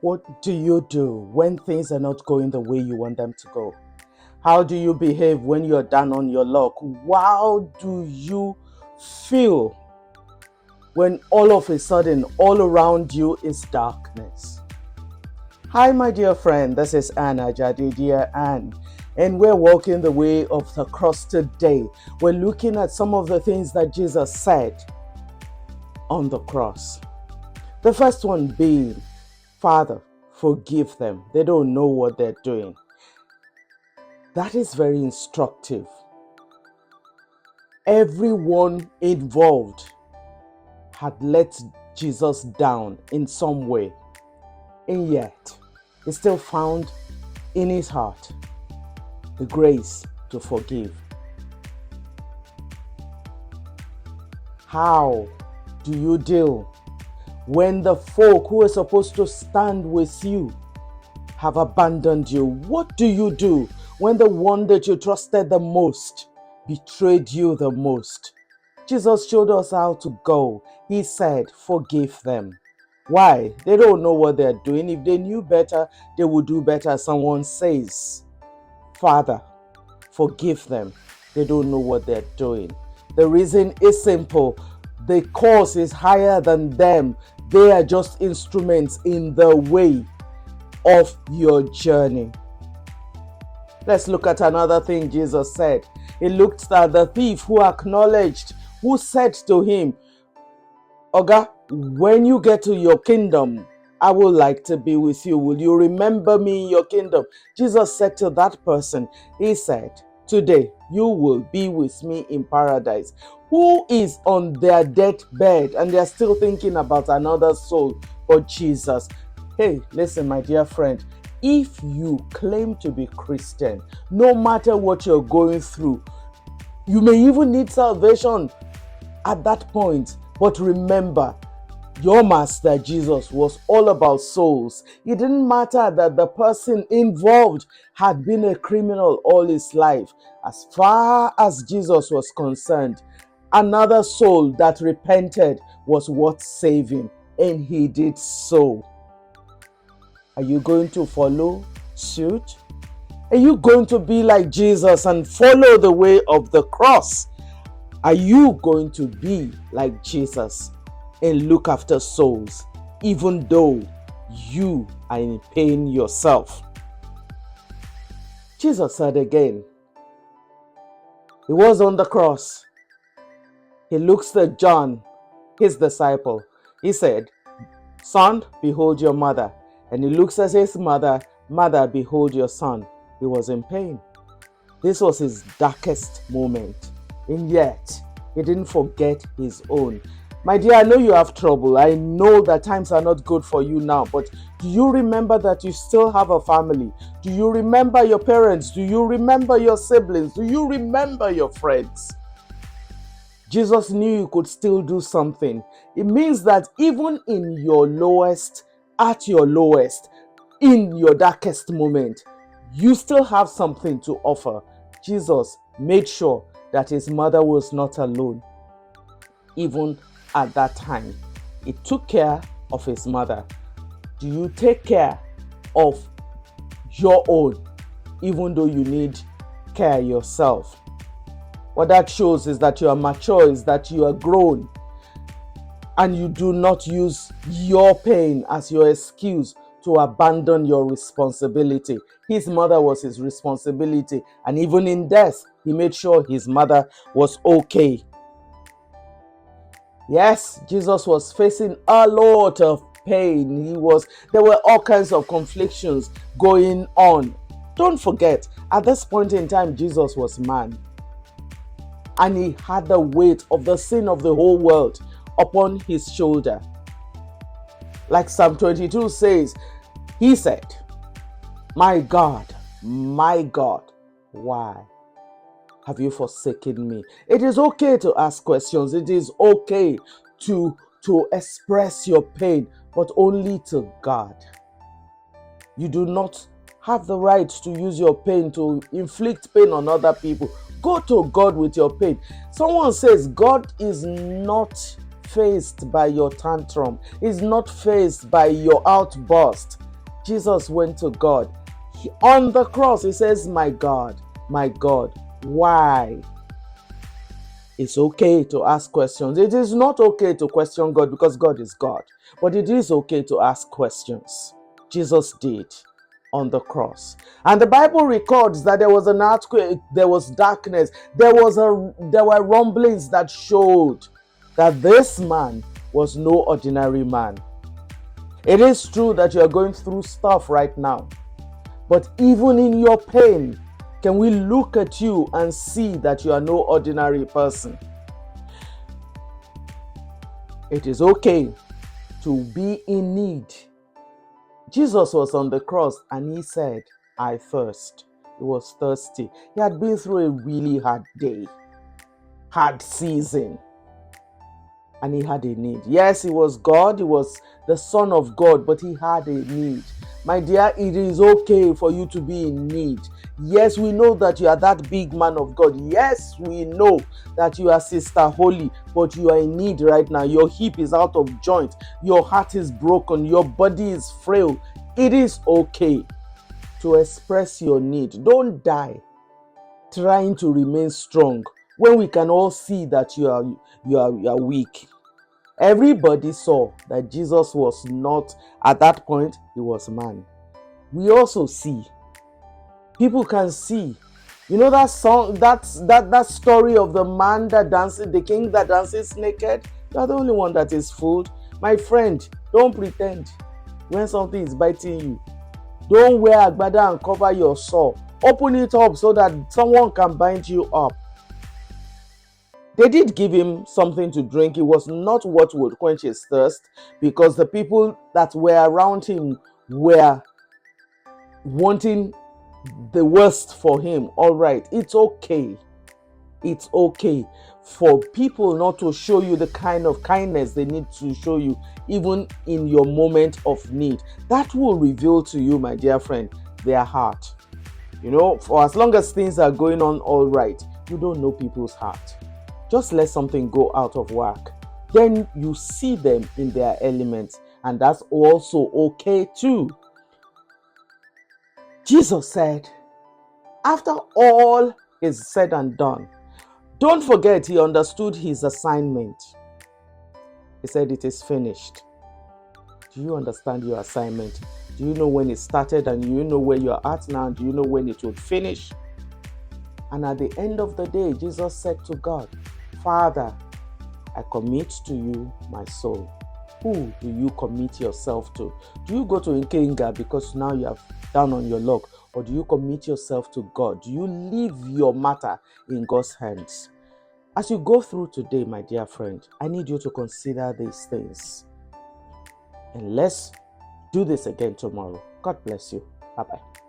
What do you do when things are not going the way you want them to go? How do you behave when you're down on your luck? How do you feel when all of a sudden all around you is darkness? Hi, my dear friend. This is Anna Jadi, dear Anne, and we're walking the way of the cross today. We're looking at some of the things that Jesus said on the cross. The first one being, Father, forgive them. They don't know what they're doing. That is very instructive. Everyone involved had let Jesus down in some way, and yet he still found in his heart the grace to forgive. How do you deal when the folk who are supposed to stand with you have abandoned you? What do you do when the one that you trusted the most betrayed you the most? Jesus showed us how to go. He said, forgive them. Why? They don't know what they're doing. If they knew better, they would do better. Someone says, Father, forgive them. They don't know what they're doing. The reason is simple. The cause is higher than them. They are just instruments in the way of your journey. Let's look at another thing Jesus said. He looked at the thief who acknowledged, who said to him, Oga, when you get to your kingdom, I would like to be with you. Will you remember me in your kingdom? Jesus said to that person, he said, today you will be with me in paradise. Who is on their deathbed and they're still thinking about another soul for Jesus? Hey, listen, my dear friend, if you claim to be Christian, no matter what you're going through, you may even need salvation at that point. But remember, your master Jesus was all about souls. It didn't matter that the person involved had been a criminal all his life. As far as Jesus was concerned, another soul that repented was worth saving, and he did so. Are you going to follow suit? Are you going to be like Jesus and follow the way of the cross? Are you going to be like Jesus and look after souls, even though you are in pain yourself? Jesus said again, he was on the cross. He looks at John, his disciple. He said, son, behold your mother. And he looks at his mother, mother, behold your son. He was in pain. This was his darkest moment. And yet, he didn't forget his own. My dear, I know you have trouble. I know that times are not good for you now. But do you remember that you still have a family? Do you remember your parents? Do you remember your siblings? Do you remember your friends? Jesus knew you could still do something. It means that even in your lowest, at your lowest, in your darkest moment, you still have something to offer. Jesus made sure that his mother was not alone. Even at that time, he took care of his mother. Do you take care of your own, even though you need care yourself? What that shows is that you are mature, is that you are grown, and you do not use your pain as your excuse to abandon your responsibility. His mother was his responsibility, and even in death, he made sure his mother was okay. Yes, Jesus was facing a lot of pain. There were all kinds of conflictions going on. Don't forget, at this point in time, Jesus was man, and he had the weight of the sin of the whole world upon his shoulder. Like Psalm 22 says, he said, my God, why have you forsaken me? It is okay to ask questions. It is okay to express your pain, but only to God. You do not have the right to use your pain to inflict pain on other people. Go to God with your pain. Someone says God is not fazed by your tantrum. He's not fazed by your outburst. Jesus went to God. On the cross, he says, my God, why? It's okay to ask questions. It is not okay to question God because God is God. But it is okay to ask questions. Jesus did on the cross. And the Bible records that there was an earthquake, there was darkness, there were rumblings that showed that this man was no ordinary man. It is true that you are going through stuff right now. But even in your pain, can we look at you and see that you are no ordinary person? It is okay to be in need. Jesus was on the cross and he said, I thirst. He was thirsty. He had been through a really hard day, hard season, and he had a need. Yes, he was God, he was the Son of God, but he had a need. My dear, it is okay for you to be in need. Yes, we know that you are that big man of God. Yes, we know that you are Sister Holy, but you are in need right now. Your hip is out of joint. Your heart is broken. Your body is frail. It is okay to express your need. Don't die trying to remain strong when we can all see that you are weak. Everybody saw that Jesus was not, at that point, he was man. We also see, people can see, you know that song, that story of the man that dances, the king that dances naked? You are the only one that is fooled. My friend, don't pretend when something is biting you. Don't wear agbada and cover your sore. Open it up so that someone can bind you up. They did give him something to drink. It was not what would quench his thirst, because the people that were around him were wanting the worst for him. All right, it's okay. It's okay for people not to show you the kind of kindness they need to show you, even in your moment of need. That will reveal to you, my dear friend, their heart. You know, for as long as things are going on all right, you don't know people's heart. Just let something go out of whack. Then you see them in their elements, and that's also okay too. Jesus said, after all is said and done, don't forget, he understood his assignment. He said, it is finished. Do you understand your assignment? Do you know when it started, and do you know where you're at now? Do you know when it will finish? And at the end of the day, Jesus said to God, Father, I commit to you my soul. Who do you commit yourself to? Do you go to Nkenga because now you are down on your luck? Or do you commit yourself to God? Do you leave your matter in God's hands? As you go through today, my dear friend, I need you to consider these things. And let's do this again tomorrow. God bless you. Bye-bye.